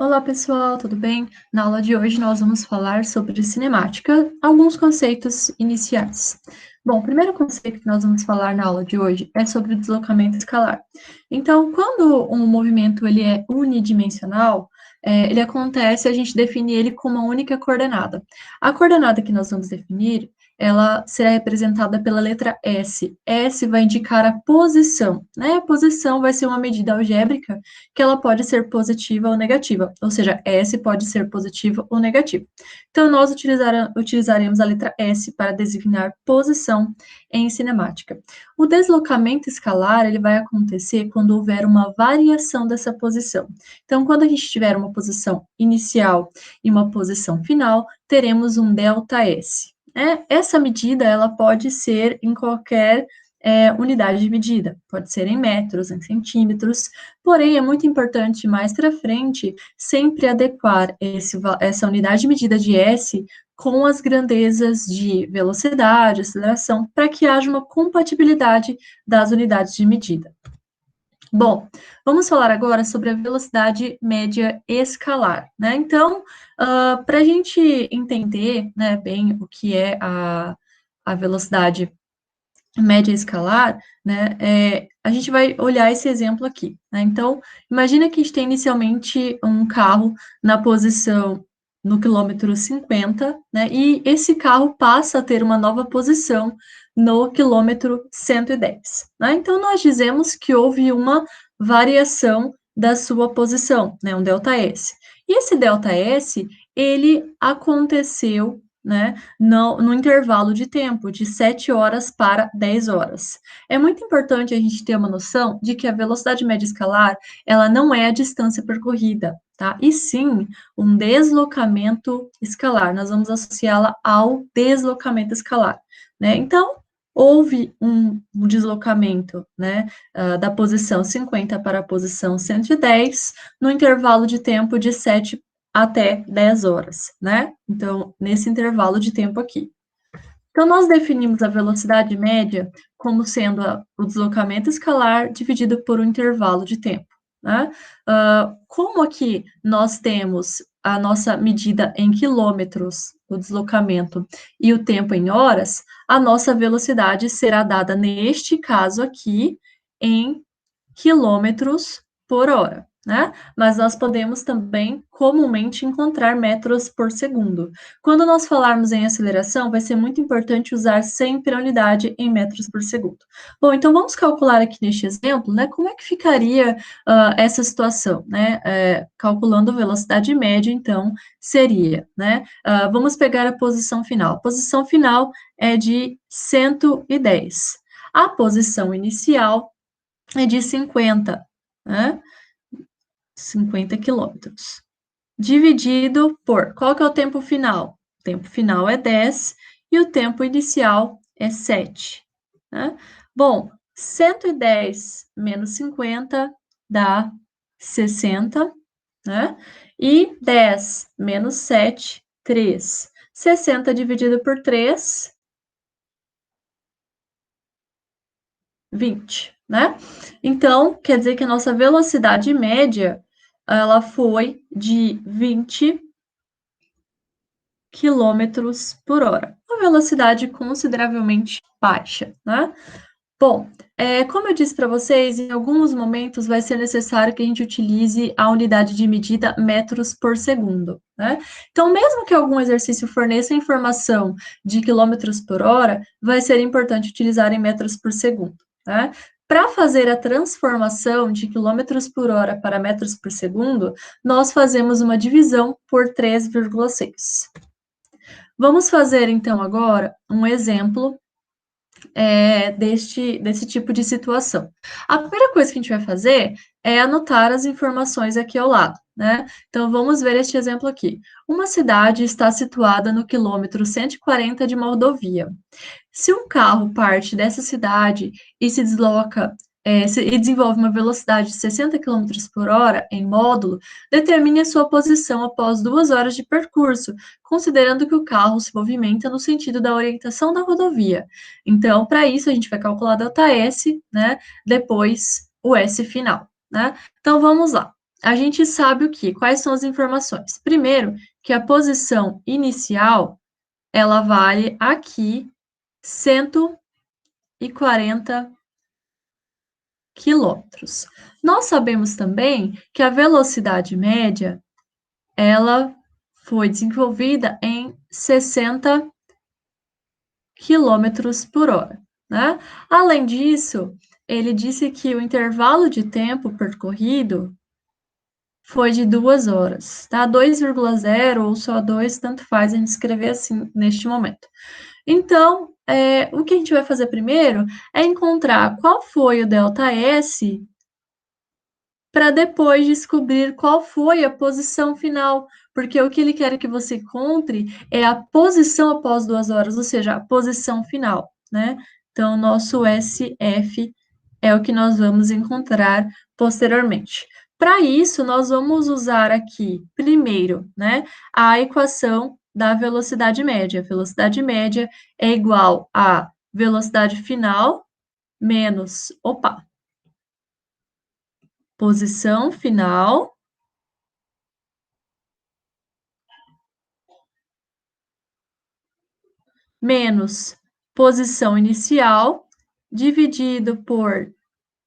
Olá, pessoal, tudo bem? Na aula de hoje nós vamos falar sobre cinemática, alguns conceitos iniciais. Bom, o primeiro conceito que nós vamos falar na aula de hoje é sobre o deslocamento escalar. Então, quando um movimento ele é unidimensional, ele acontece, a gente define ele como uma única coordenada. A coordenada que nós vamos definir, ela será representada pela letra S. S vai indicar a posição, né? A posição vai ser uma medida algébrica que ela pode ser positiva ou negativa, ou seja, S pode ser positiva ou negativa. Então, nós utilizaremos a letra S para designar posição em cinemática. O deslocamento escalar, ele vai acontecer quando houver uma variação dessa posição. Então, quando a gente tiver uma posição inicial e uma posição final, teremos um ΔS. Essa medida, ela pode ser em qualquer unidade de medida, pode ser em metros, em centímetros, porém é muito importante mais para frente sempre adequar essa unidade de medida de S com as grandezas de velocidade, aceleração, para que haja uma compatibilidade das unidades de medida. Bom, vamos falar agora sobre a velocidade média escalar, né? Então, para a gente entender, né, bem o que é a velocidade média escalar, né, a gente vai olhar esse exemplo aqui, né? Então, imagina que a gente tem inicialmente um carro na posição no quilômetro 50, né, e esse carro passa a ter uma nova posição no quilômetro 110, né? Então, nós dizemos que houve uma variação da sua posição, né, um ΔS. E esse ΔS, ele aconteceu, né, no intervalo de tempo de 7 horas para 10 horas. É muito importante a gente ter uma noção de que a velocidade média escalar, ela não é a distância percorrida, tá? E sim um deslocamento escalar. Nós vamos associá-la ao deslocamento escalar, né? Então, houve um deslocamento, né, da posição 50 para a posição 110, no intervalo de tempo de 7 até 10 horas, né? Então, nesse intervalo de tempo aqui. Então, nós definimos a velocidade média como sendo o deslocamento escalar dividido por um intervalo de tempo, né? Como aqui nós temos a nossa medida em quilômetros, o deslocamento, e o tempo em horas, a nossa velocidade será dada, neste caso aqui, em quilômetros por hora, né? Mas nós podemos também comumente encontrar metros por segundo. Quando nós falarmos em aceleração, vai ser muito importante usar sempre a unidade em metros por segundo. Bom, então vamos calcular aqui neste exemplo, né? Como é que ficaria essa situação, né? Calculando velocidade média, então, seria, né? Vamos pegar a posição final. A posição final é de 110. A posição inicial é de 50, né? 50 quilômetros. Dividido por, qual que é o tempo final? O tempo final é 10 e o tempo inicial é 7, né? Bom, 110 menos 50 dá 60, né? E 10 menos 7, 3. 60 dividido por 3, 20, né? Então, quer dizer que a nossa velocidade média, ela foi de 20 quilômetros por hora, uma velocidade consideravelmente baixa, né? Bom, como eu disse para vocês, em alguns momentos vai ser necessário que a gente utilize a unidade de medida metros por segundo, né? Então, mesmo que algum exercício forneça informação de quilômetros por hora, vai ser importante utilizar em metros por segundo, né? Para fazer a transformação de quilômetros por hora para metros por segundo, nós fazemos uma divisão por 3,6. Vamos fazer, então, agora um exemplo desse tipo de situação. A primeira coisa que a gente vai fazer é anotar as informações aqui ao lado, né? Então, vamos ver este exemplo aqui. Uma cidade está situada no quilômetro 140 de uma rodovia. Se um carro parte dessa cidade e se desloca e desenvolve uma velocidade de 60 quilômetros por hora em módulo, determine a sua posição após 2 horas de percurso, considerando que o carro se movimenta no sentido da orientação da rodovia. Então, para isso, a gente vai calcular ΔS, né? Depois o S final, né? Então, vamos lá. a gente sabe o quê? Quais são as informações? Primeiro, que a posição inicial, ela vale aqui 140 quilômetros. Nós sabemos também que a velocidade média, ela foi desenvolvida em 60 quilômetros por hora, né? Além disso, ele disse que o intervalo de tempo percorrido foi de 2 horas, tá? 2,0 ou só 2, tanto faz a gente escrever assim neste momento. Então, o que a gente vai fazer primeiro é encontrar qual foi o ΔS para depois descobrir qual foi a posição final, porque o que ele quer que você encontre é a posição após 2 horas, ou seja, a posição final, né? Então, nosso SF é o que nós vamos encontrar posteriormente. Para isso, nós vamos usar aqui, primeiro, né, a equação da velocidade média. A velocidade média é igual a velocidade final menos, posição final menos posição inicial, dividido por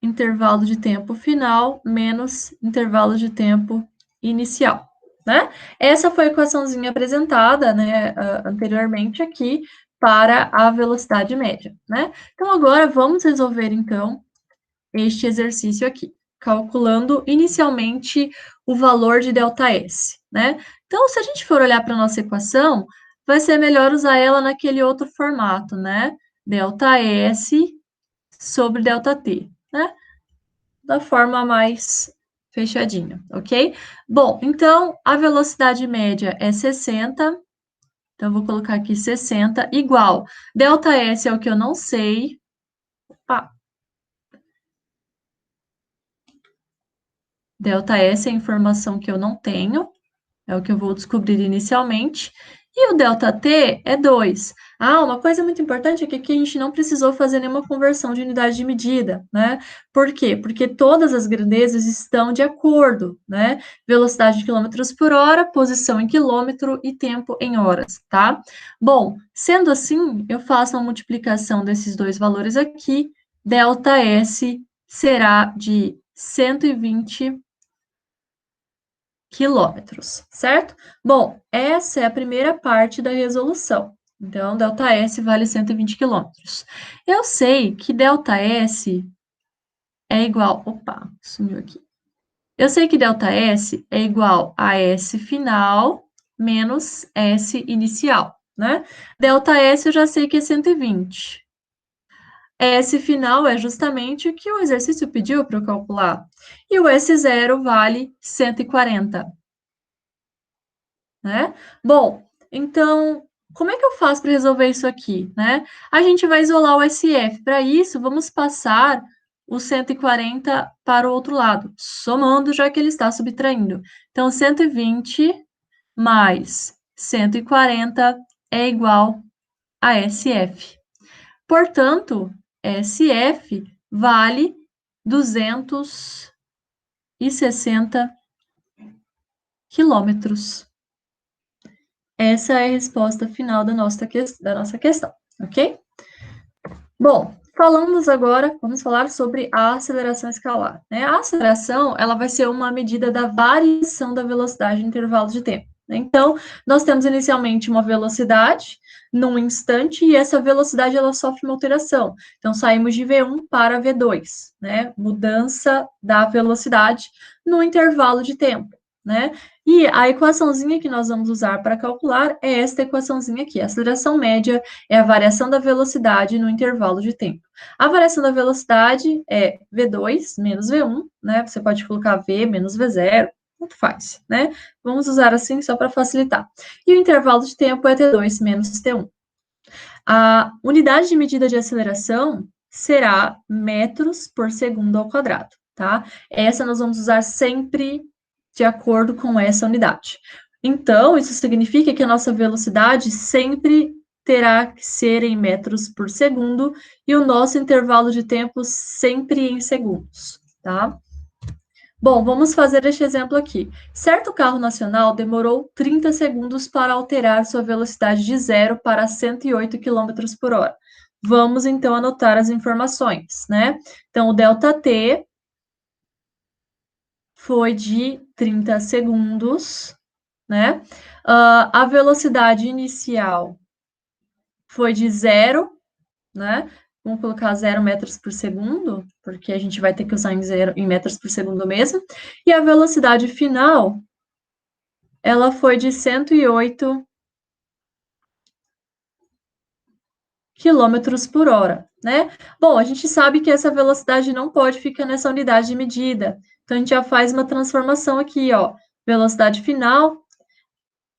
intervalo de tempo final, menos intervalo de tempo inicial, né? Essa foi a equaçãozinha apresentada, né, anteriormente aqui, para a velocidade média, né? Então, agora vamos resolver, então, este exercício aqui, calculando inicialmente o valor de ΔS, né? Então, se a gente for olhar para a nossa equação, vai ser melhor usar ela naquele outro formato, né? ΔS sobre ΔT, né? Da forma mais fechadinha, ok? Bom, então, a velocidade média é 60, então, eu vou colocar aqui 60, igual. ΔS é o que eu não sei. Opa, ΔS é a informação que eu não tenho, é o que eu vou descobrir inicialmente. E o ΔT é 2. Ah, uma coisa muito importante é que aqui a gente não precisou fazer nenhuma conversão de unidade de medida, né? Por quê? Porque todas as grandezas estão de acordo, né? Velocidade de quilômetros por hora, posição em quilômetro e tempo em horas, tá? Bom, sendo assim, eu faço a multiplicação desses dois valores aqui, ΔS será de 120 quilômetros, certo? Bom, essa é a primeira parte da resolução. Então, ΔS vale 120 quilômetros. Eu sei que ΔS é igual. Opa, sumiu aqui. Eu sei que ΔS é igual a S final menos S inicial, né? ΔS eu já sei que é 120. S final é justamente o que o exercício pediu para eu calcular. E o S0 vale 140. Né? Bom, então, como é que eu faço para resolver isso aqui, né? A gente vai isolar o SF. Para isso, vamos passar o 140 para o outro lado, somando, já que ele está subtraindo. Então, 120 mais 140 é igual a SF. Portanto, SF vale 260 quilômetros. Essa é a resposta final da nossa questão, ok? Bom, falamos agora, vamos falar sobre a aceleração escalar, né? A aceleração, ela vai ser uma medida da variação da velocidade em intervalo de tempo, né? Então, nós temos inicialmente uma velocidade num instante e essa velocidade, ela sofre uma alteração. Então, saímos de V1 para V2, né? Mudança da velocidade no intervalo de tempo, né? E a equaçãozinha que nós vamos usar para calcular é esta equaçãozinha aqui. A aceleração média é a variação da velocidade no intervalo de tempo. A variação da velocidade é V2 menos V1, né? Você pode colocar V menos V0, tanto faz, né? Vamos usar assim só para facilitar. E o intervalo de tempo é T2 menos T1. A unidade de medida de aceleração será metros por segundo ao quadrado, tá? Essa nós vamos usar sempre de acordo com essa unidade. Então, isso significa que a nossa velocidade sempre terá que ser em metros por segundo e o nosso intervalo de tempo sempre em segundos, tá? Bom, vamos fazer este exemplo aqui. Certo carro nacional demorou 30 segundos para alterar sua velocidade de 0 para 108 km por hora. Vamos, então, anotar as informações, né? Então, o ΔT foi de 30 segundos, né? A velocidade inicial foi de 0, né? Vamos colocar 0 metros por segundo, porque a gente vai ter que usar em metros por segundo mesmo. E a velocidade final, ela foi de 108 quilômetros por hora, né? Bom, a gente sabe que essa velocidade não pode ficar nessa unidade de medida. Então, a gente já faz uma transformação aqui, ó. Velocidade final,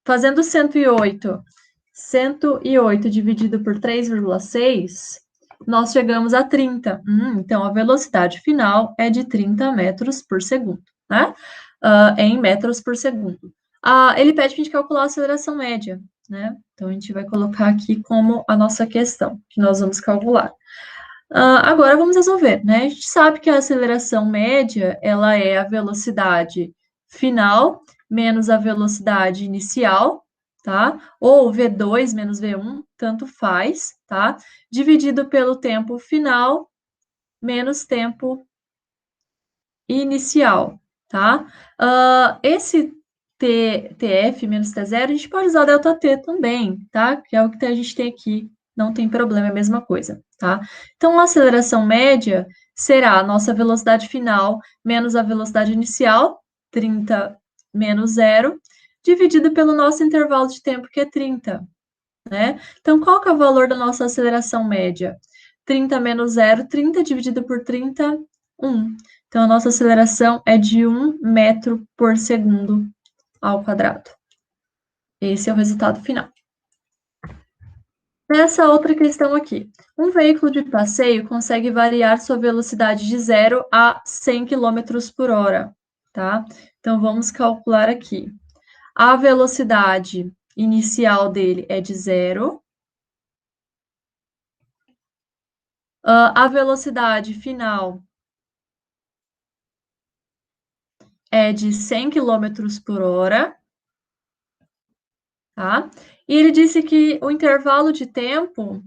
fazendo 108 dividido por 3,6, nós chegamos a 30. Então, a velocidade final é de 30 metros por segundo, né? Em metros por segundo. Ele pede para a gente calcular a aceleração média, né? Então, a gente vai colocar aqui como a nossa questão, que nós vamos calcular. Agora, vamos resolver, né? A gente sabe que a aceleração média, ela é a velocidade final menos a velocidade inicial, tá? Ou V2 menos V1, tanto faz, tá? Dividido pelo tempo final menos tempo inicial, tá? Esse TF menos T0, a gente pode usar ΔT também, tá? Que é o que a gente tem aqui, não tem problema, é a mesma coisa, tá? Então, a aceleração média será a nossa velocidade final menos a velocidade inicial, 30 menos 0, dividido pelo nosso intervalo de tempo, que é 30, né? Então, qual que é o valor da nossa aceleração média? 30 menos 0, 30 dividido por 30, 1. Então, a nossa aceleração é de 1 metro por segundo ao quadrado. Esse é o resultado final. Nessa outra questão aqui, um veículo de passeio consegue variar sua velocidade de 0 a 100 km por hora, tá? Então, vamos calcular aqui. A velocidade inicial dele é de 0. A velocidade final é de 100 km por hora, tá? E ele disse que o intervalo de tempo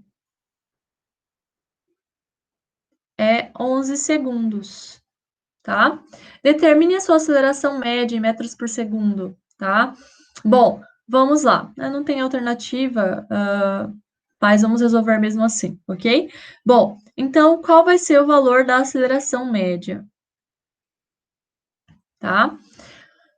é 11 segundos, tá? Determine a sua aceleração média em metros por segundo, tá? Bom, vamos lá. Não tem alternativa, mas vamos resolver mesmo assim, ok? Bom, então, qual vai ser o valor da aceleração média? Tá?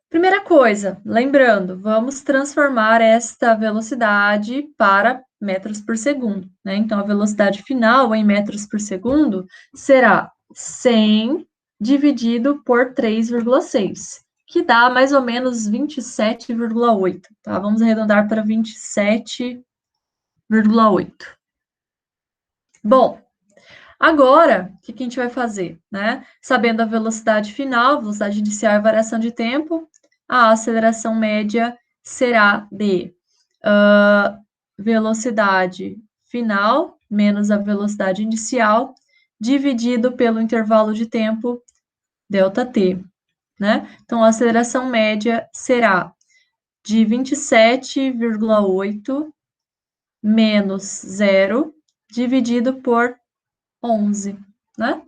Primeira coisa, lembrando, vamos transformar esta velocidade para metros por segundo, né? Então, a velocidade final em metros por segundo será 100 dividido por 3,6, que dá mais ou menos 27,8, tá? Vamos arredondar para 27,8. Bom, agora, o que a gente vai fazer, né? Sabendo a velocidade final, velocidade inicial e variação de tempo, a aceleração média será de velocidade final menos a velocidade inicial, dividido pelo intervalo de tempo, ΔT, né? Então, a aceleração média será de 27,8 menos 0, dividido por 11, né?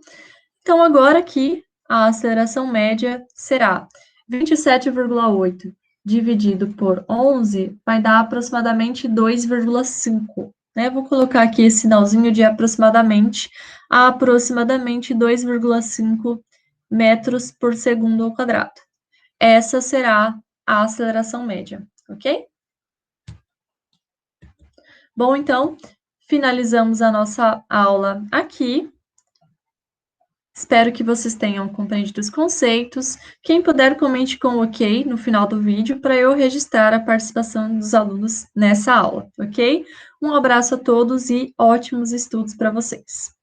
Então, agora aqui, a aceleração média será 27,8 dividido por 11, vai dar aproximadamente 2,5, né? Vou colocar aqui esse sinalzinho de aproximadamente 2,5 metros por segundo ao quadrado. Essa será a aceleração média, ok? Bom, então, finalizamos a nossa aula aqui. Espero que vocês tenham compreendido os conceitos. Quem puder, comente com OK no final do vídeo para eu registrar a participação dos alunos nessa aula, ok? Um abraço a todos e ótimos estudos para vocês.